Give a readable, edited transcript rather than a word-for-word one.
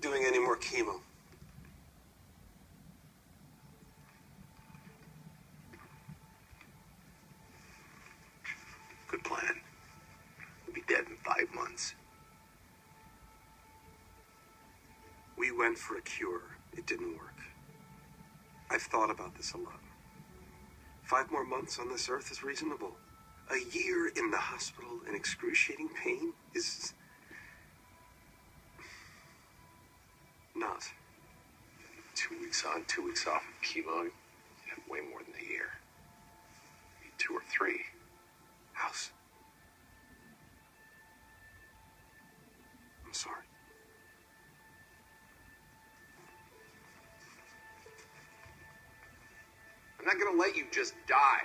doing any more chemo. Good plan. We'll be dead in 5 months. We went for a cure. It didn't work. I've thought about this a lot. 5 more months on this earth is reasonable. A year in the hospital in excruciating pain is not. 2 weeks on, 2 weeks off of chemo. You have way more than a year. Maybe 2 or 3. House. I'm sorry. I'm not gonna let you just die.